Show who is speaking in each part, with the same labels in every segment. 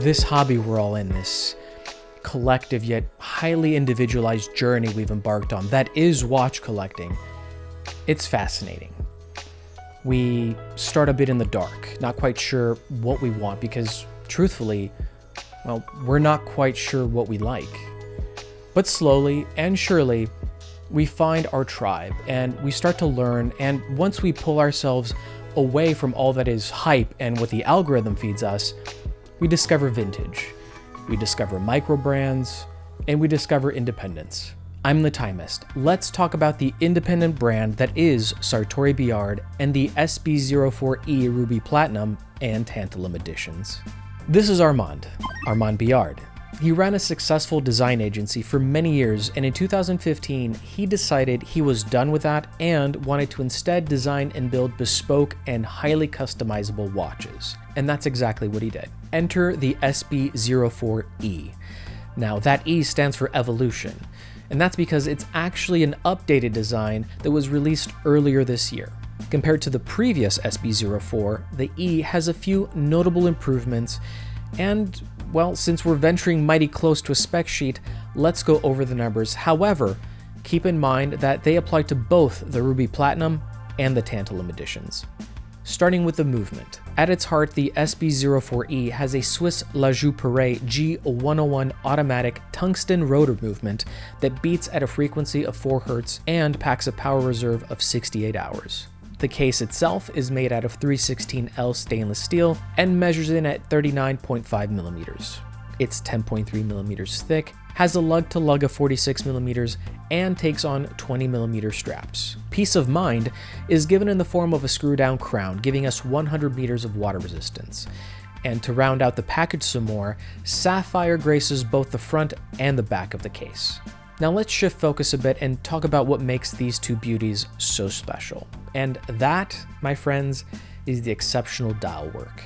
Speaker 1: This hobby we're all in, this collective yet highly individualized journey we've embarked on, that is watch collecting, it's fascinating. We start a bit in the dark, not quite sure what we want because, truthfully, well, we're not quite sure what we like. But slowly and surely, we find our tribe and we start to learn, and once we pull ourselves away from all that is hype and what the algorithm feeds us, we discover vintage, we discover micro brands, and we discover independence. I'm the Timist. Let's talk about the independent brand that is Sartory Billard and the SB04-E Ruby Platinum and Tantalum editions. This is Armand Billard. He ran a successful design agency for many years, and in 2015, he decided he was done with that and wanted to instead design and build bespoke and highly customizable watches. And that's exactly what he did. Enter the SB04-E. Now, that E stands for evolution, and that's because it's actually an updated design that was released earlier this year. Compared to the previous SB04, the E has a few notable improvements, and, well, since we're venturing mighty close to a spec sheet, let's go over the numbers. However, keep in mind that they apply to both the Ruby Platinum and the Tantalum editions. Starting with the movement. At its heart, the SB04-E has a Swiss La Joux-Perret G101 automatic tungsten rotor movement that beats at a frequency of 4 Hz and packs a power reserve of 68 hours. The case itself is made out of 316L stainless steel and measures in at 39.5 millimeters. It's 10.3 millimeters thick, has a lug-to-lug of 46 millimeters, and takes on 20 millimeter straps. Peace of mind is given in the form of a screw-down crown, giving us 100 meters of water resistance. And to round out the package some more, sapphire graces both the front and the back of the case. Now let's shift focus a bit and talk about what makes these two beauties so special. And that, my friends, is the exceptional dial work.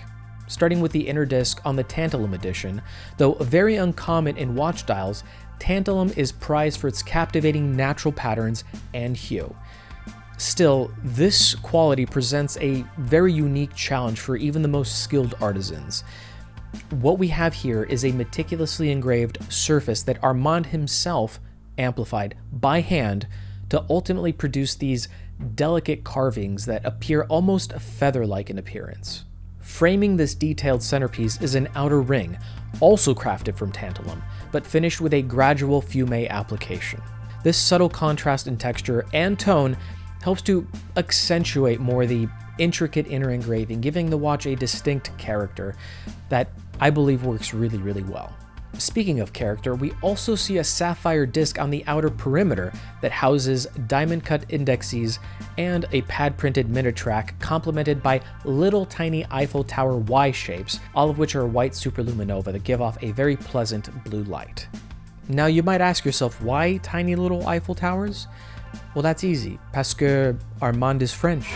Speaker 1: Starting with the inner disc on the Tantalum edition, though very uncommon in watch dials, Tantalum is prized for its captivating natural patterns and hue. Still, this quality presents a very unique challenge for even the most skilled artisans. What we have here is a meticulously engraved surface that Armand himself amplified by hand to ultimately produce these delicate carvings that appear almost feather-like in appearance. Framing this detailed centerpiece is an outer ring, also crafted from tantalum, but finished with a gradual fume application. This subtle contrast in texture and tone helps to accentuate more the intricate inner engraving, giving the watch a distinct character that I believe works really, really well. Speaking of character, we also see a sapphire disc on the outer perimeter that houses diamond-cut indexes and a pad-printed minute track complemented by little tiny Eiffel Tower Y shapes, all of which are white superluminova that give off a very pleasant blue light. Now you might ask yourself, why tiny little Eiffel Towers? Well, that's easy, parce que Armand is French.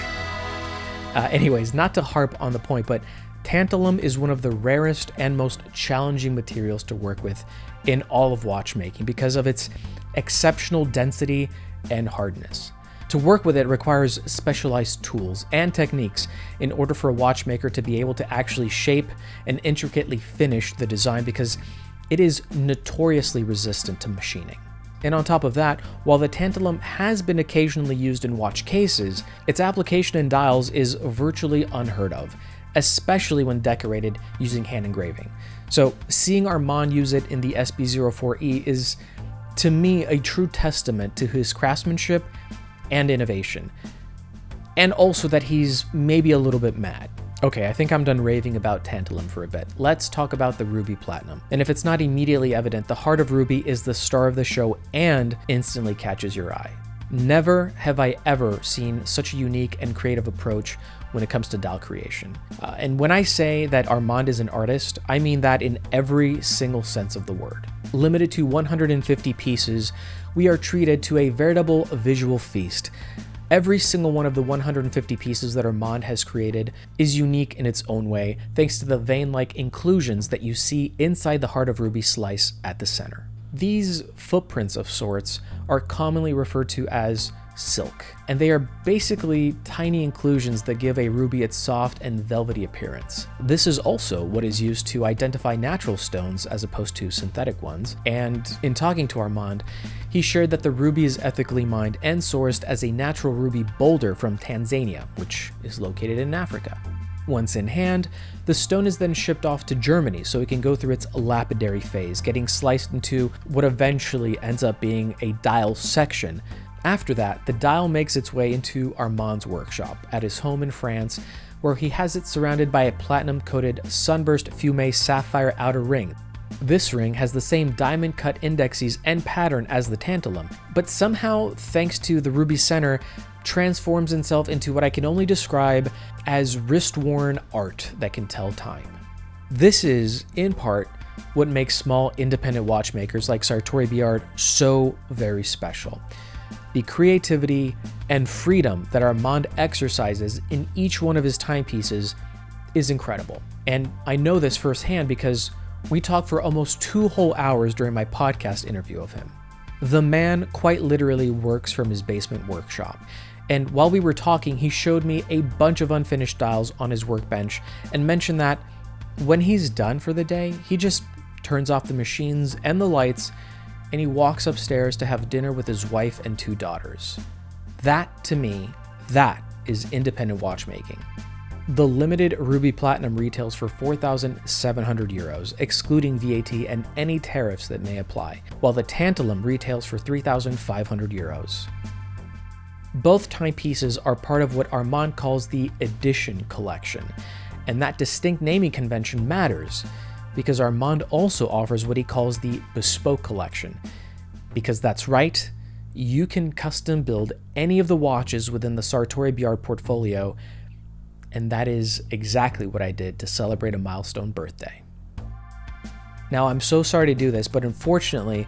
Speaker 1: Anyways, not to harp on the point, but tantalum is one of the rarest and most challenging materials to work with in all of watchmaking because of its exceptional density and hardness. To work with it requires specialized tools and techniques in order for a watchmaker to be able to actually shape and intricately finish the design because it is notoriously resistant to machining. And on top of that, while the tantalum has been occasionally used in watch cases, its application in dials is virtually unheard of, especially when decorated using hand engraving. So seeing Armand use it in the SB04-E is, to me, a true testament to his craftsmanship and innovation. And also that he's maybe a little bit mad. Okay, I think I'm done raving about tantalum for a bit. Let's talk about the Ruby Platinum. And if it's not immediately evident, the heart of Ruby is the star of the show and instantly catches your eye. Never have I ever seen such a unique and creative approach when it comes to dial creation. And when I say that Armand is an artist, I mean that in every single sense of the word. Limited to 150 pieces, we are treated to a veritable visual feast. Every single one of the 150 pieces that Armand has created is unique in its own way, thanks to the vein-like inclusions that you see inside the heart of Ruby slice at the center. These footprints of sorts are commonly referred to as silk. And they are basically tiny inclusions that give a ruby its soft and velvety appearance. This is also what is used to identify natural stones as opposed to synthetic ones. And in talking to Armand, he shared that the ruby is ethically mined and sourced as a natural ruby boulder from Tanzania, which is located in Africa. Once in hand, the stone is then shipped off to Germany so it can go through its lapidary phase, getting sliced into what eventually ends up being a dial section. After that, the dial makes its way into Armand's workshop at his home in France, where he has it surrounded by a platinum-coated sunburst fumé sapphire outer ring. This ring has the same diamond-cut indexes and pattern as the tantalum, but somehow, thanks to the ruby center, transforms itself into what I can only describe as wrist-worn art that can tell time. This is, in part, what makes small independent watchmakers like Sartory Billard so very special. The creativity and freedom that Armand exercises in each one of his timepieces is incredible. And I know this firsthand because we talked for almost 2 whole hours during my podcast interview of him. The man quite literally works from his basement workshop. And while we were talking, he showed me a bunch of unfinished dials on his workbench and mentioned that when he's done for the day, he just turns off the machines and the lights and he walks upstairs to have dinner with his wife and 2 daughters. That, to me, that is independent watchmaking. The limited ruby platinum retails for 4,700 euros, excluding VAT and any tariffs that may apply, while the tantalum retails for 3,500 euros. Both timepieces are part of what Armand calls the edition collection, and that distinct naming convention matters because Armand also offers what he calls the bespoke collection. Because that's right, you can custom build any of the watches within the Sartory Billard portfolio, and that is exactly what I did to celebrate a milestone birthday. Now, I'm so sorry to do this, but unfortunately,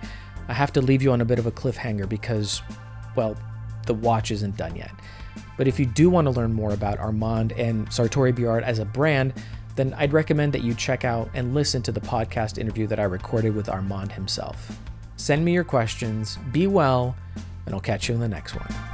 Speaker 1: I have to leave you on a bit of a cliffhanger because, well, the watch isn't done yet. But if you do want to learn more about Armand and Sartory Billard as a brand, then I'd recommend that you check out and listen to the podcast interview that I recorded with Armand himself. Send me your questions, be well, and I'll catch you in the next one.